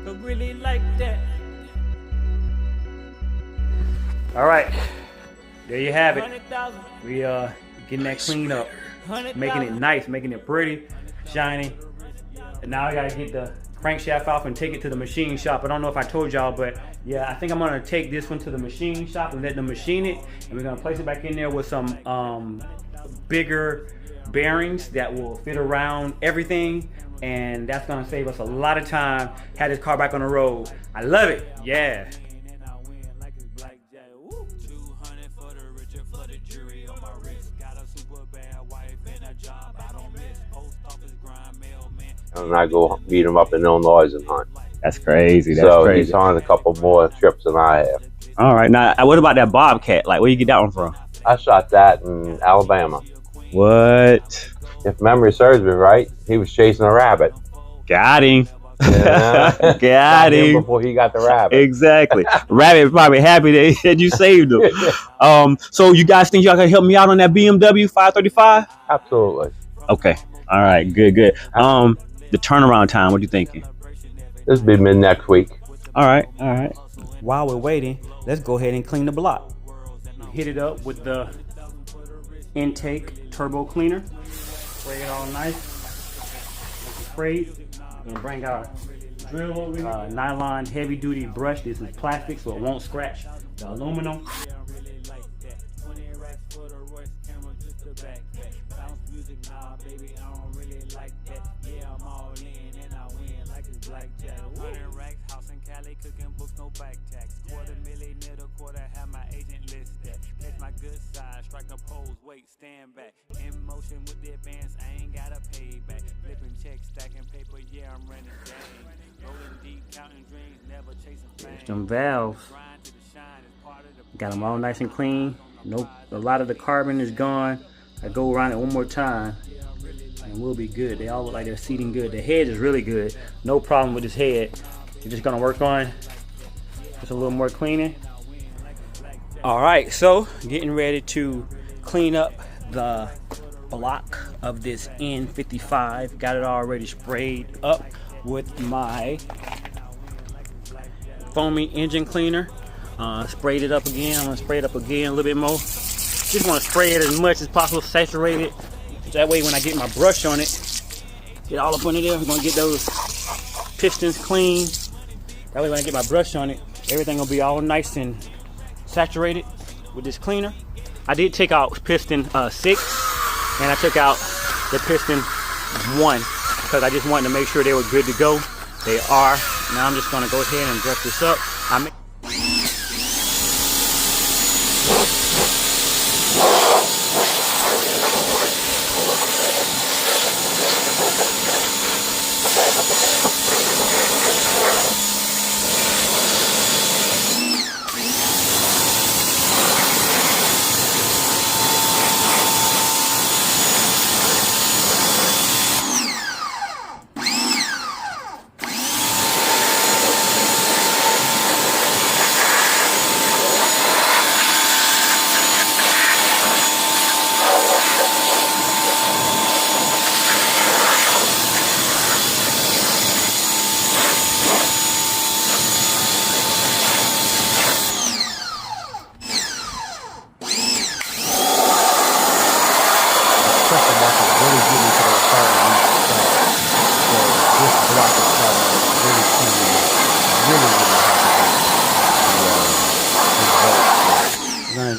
Really like that. All right, there you have it. We getting that cleaned up, making it nice, making it pretty, shiny. And now I gotta get the crankshaft off and take it to the machine shop. I don't know if I told y'all, but yeah, I think I'm gonna take this one to the machine shop and let them machine it, and we're gonna place it back in there with some bigger bearings that will fit around everything, and that's gonna save us a lot of time. Have this car back on the road. I love it. Yeah. And I go meet him up in Illinois and hunt. That's crazy. That's so crazy. He's on a couple more trips than I have. All right. Now, what about that Bobcat? Like, where you get that one from? I shot that in Alabama. What? If memory serves me right, he was chasing a rabbit. Got him. Yeah. Got him before he got the rabbit. Exactly. Rabbit was probably happy that you saved him. So you guys think y'all can help me out on that BMW 535? Absolutely. Okay. All right. Good. The turnaround time, what are you thinking? This will be mid next week. All right. While we're waiting, let's go ahead and clean the block. Hit it up with the intake turbo cleaner. Spray it all nice. Sprayed. And bring our drill over here. Nylon heavy duty brush. This is plastic, so it won't scratch the aluminum. Stand back in motion with the advance. I ain't gotta pay back. Flipping checks, stacking paper. Yeah, I'm running game. Rolling deep, counting dreams, never chasing fame. There's them valves. Got them all nice and clean. Nope, a lot of the carbon is gone. I go around it one more time, and we'll be good. They all look like they're seating good. The head is really good. No problem with this head. You're just gonna work on just a little more cleaning. All right, so getting ready to clean up the block of this N55. Got it already sprayed up with my foamy engine cleaner. Sprayed it up again. I'm gonna spray it up again a little bit more. Just want to spray it as much as possible, saturate it. That way when I get my brush on it, get all up under there. I'm gonna get those pistons clean. That way when I get my brush on it, everything will be all nice and saturated with this cleaner. I did take out piston 6, and I took out the piston 1 because I just wanted to make sure they were good to go. They are. Now I'm just going to go ahead and dress this up.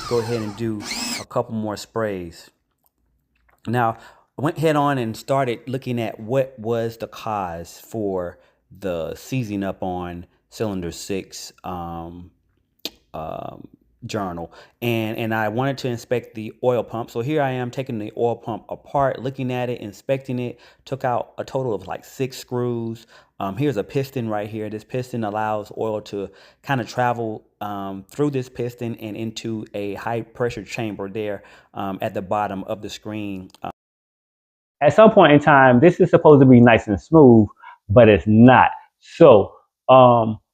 Go ahead and do a couple more sprays. Now, I went head on and started looking at what was the cause for the seizing up on cylinder 6 journal, and I wanted to inspect the oil pump. So here I am taking the oil pump apart, looking at it, inspecting it. Took out a total of like 6 screws. Here's a piston right here. This piston allows oil to kind of travel through this piston and into a high pressure chamber there at the bottom of the screen. At some point in time, this is supposed to be nice and smooth, but it's not. So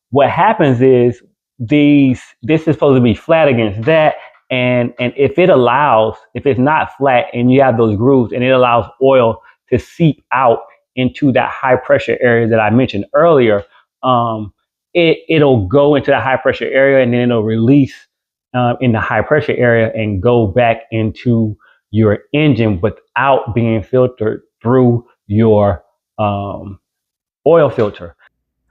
what happens is this is supposed to be flat against that, and if it's not flat and you have those grooves, and it allows oil to seep out into that high pressure area that I mentioned earlier, it'll go into the high pressure area and then it'll release in the high pressure area and go back into your engine without being filtered through your oil filter.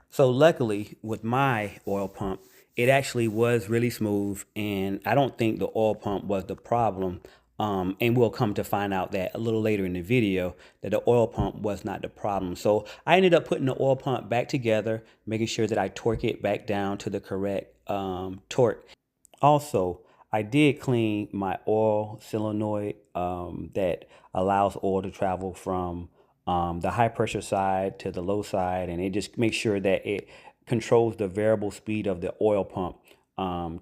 So luckily with my oil pump, it actually was really smooth, and I don't think the oil pump was the problem. And we'll come to find out that a little later in the video that the oil pump was not the problem. So I ended up putting the oil pump back together, making sure that I torque it back down to the correct torque. Also, I did clean my oil solenoid that allows oil to travel from the high pressure side to the low side, and it just makes sure that it controls the variable speed of the oil pump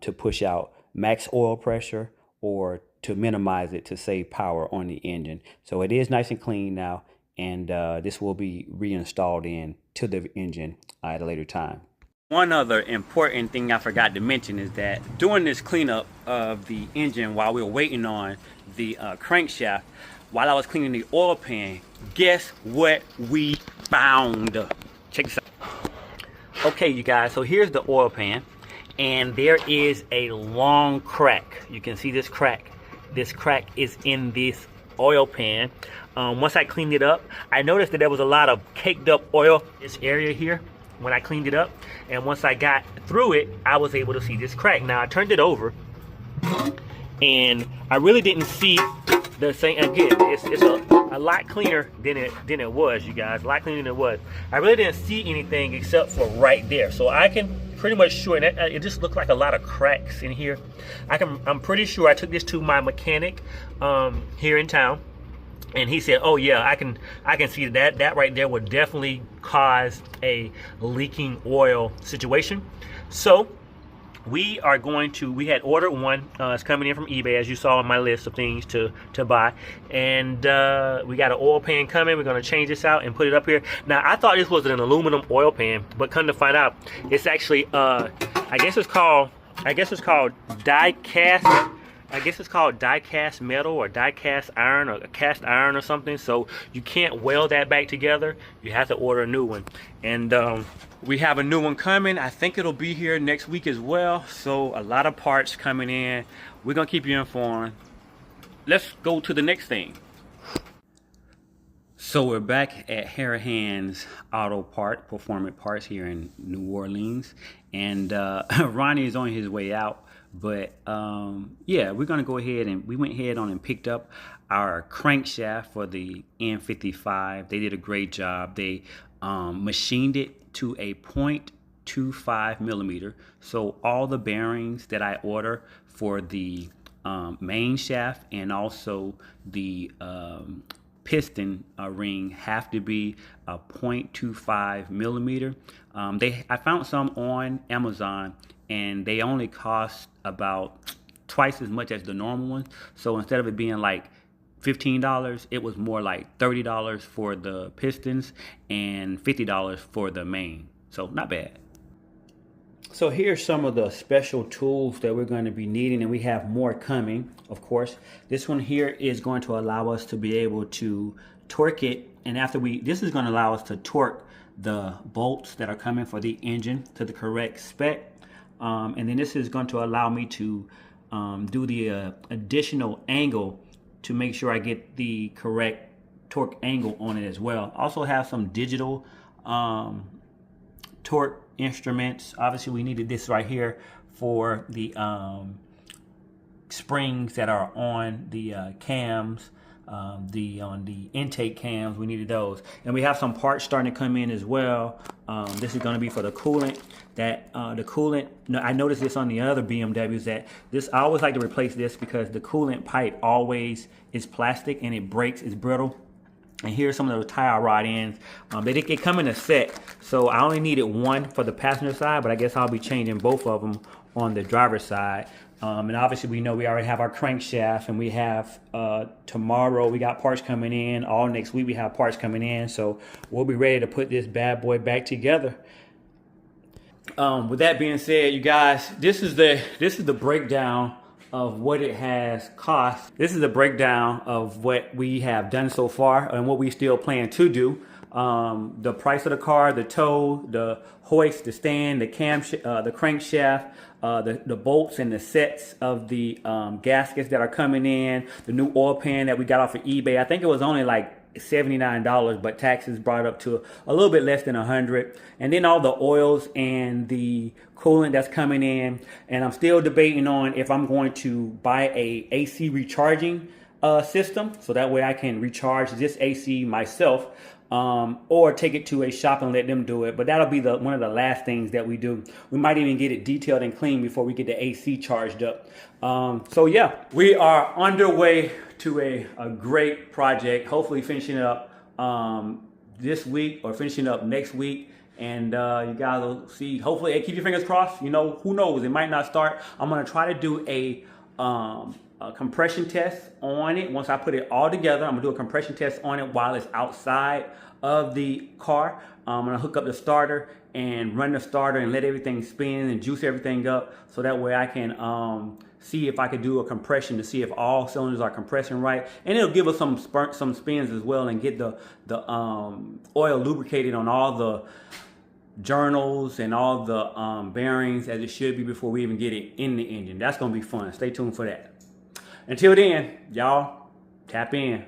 to push out max oil pressure or to minimize it to save power on the engine. So it is nice and clean now, and this will be reinstalled in to the engine at a later time. One other important thing I forgot to mention is that during this cleanup of the engine while we were waiting on the crankshaft, while I was cleaning the oil pan, guess what we found? Check this out. Okay, you guys, so here's the oil pan, and there is a long crack. You can see this crack. This crack is in this oil pan. Once I cleaned it up, I noticed that there was a lot of caked up oil in this area here when I cleaned it up, and once I got through it, I was able to see this crack. Now I turned it over, and I really didn't see the same. Again, it's a lot cleaner than it was, you guys. A lot cleaner than it was. I really didn't see anything except for right there. So I can pretty much sure, and it just looked like a lot of cracks in here. I'm pretty sure I took this to my mechanic here in town, and he said, "Oh yeah, I can see that right there would definitely cause a leaking oil situation." So we had ordered one. It's coming in from eBay, as you saw on my list of things to buy, and we got an oil pan coming. We're going to change this out and put it up here. Now I thought this was an aluminum oil pan, but come to find out, it's actually I guess it's called die cast. I guess it's called die cast metal or die cast iron or cast iron or something. So you can't weld that back together. You have to order a new one. And we have a new one coming. I think it'll be here next week as well. So a lot of parts coming in. We're gonna keep you informed. Let's go to the next thing. So we're back at Haranhan Auto Performance Parts here in New Orleans. And Ronnie is on his way out. But yeah, we're gonna go ahead, and we went ahead on and picked up our crankshaft for the N55. They did a great job. They machined it to a 0.25 millimeter. So all the bearings that I order for the main shaft and also the piston ring have to be a 0.25 millimeter. I found some on Amazon, and they only cost about twice as much as the normal ones. So instead of it being like $15, it was more like $30 for the pistons and $50 for the main. So not bad. So here's some of the special tools that we're going to be needing, and we have more coming, of course. This one here is going to allow us to be able to torque it, and this is going to allow us to torque the bolts that are coming for the engine to the correct spec. And then this is going to allow me to do the additional angle to make sure I get the correct torque angle on it as well. Also have some digital torque instruments. Obviously we needed this right here for the springs that are on the cams, on the intake cams. We needed those, and we have some parts starting to come in as well. This is going to be for the coolant. I noticed this on the other BMWs that I always like to replace this because the coolant pipe always is plastic and it breaks, it's brittle. And here's some of those tie rod ends. They come in a set, so I only needed one for the passenger side, but I guess I'll be changing both of them on the driver's side. And obviously we know we already have our crankshaft, and we have tomorrow we got parts coming in. All next week we have parts coming in, so we'll be ready to put this bad boy back together. With that being said, you guys, this is the breakdown of what it has cost. This is a breakdown of what we have done so far and what we still plan to do. the price of the car, the tow, the hoist, the stand, the the crankshaft, the bolts and the sets of the gaskets that are coming in, the new oil pan that we got off of eBay. I think it was only like $79, but taxes brought up to a little bit less than $100. And then all the oils and the coolant that's coming in. And I'm still debating on if I'm going to buy a AC recharging system, so that way I can recharge this AC myself, or take it to a shop and let them do it. But that'll be one of the last things that we do. We might even get it detailed and clean before we get the AC charged up. So yeah, we are underway to a great project, hopefully finishing it up this week or finishing up next week. And you guys will see, hopefully, keep your fingers crossed. You know, who knows, it might not start. I'm gonna try to do a compression test on it. Once I put it all together, I'm gonna do a compression test on it while it's outside of the car. I'm gonna hook up the starter and run the starter and let everything spin and juice everything up, so that way I can see if I could do a compression to see if all cylinders are compressing right, and it'll give us some spins as well, and get the oil lubricated on all the journals and all the bearings as it should be before we even get it in the engine. That's gonna be fun. Stay tuned for that. Until then, y'all, tap in.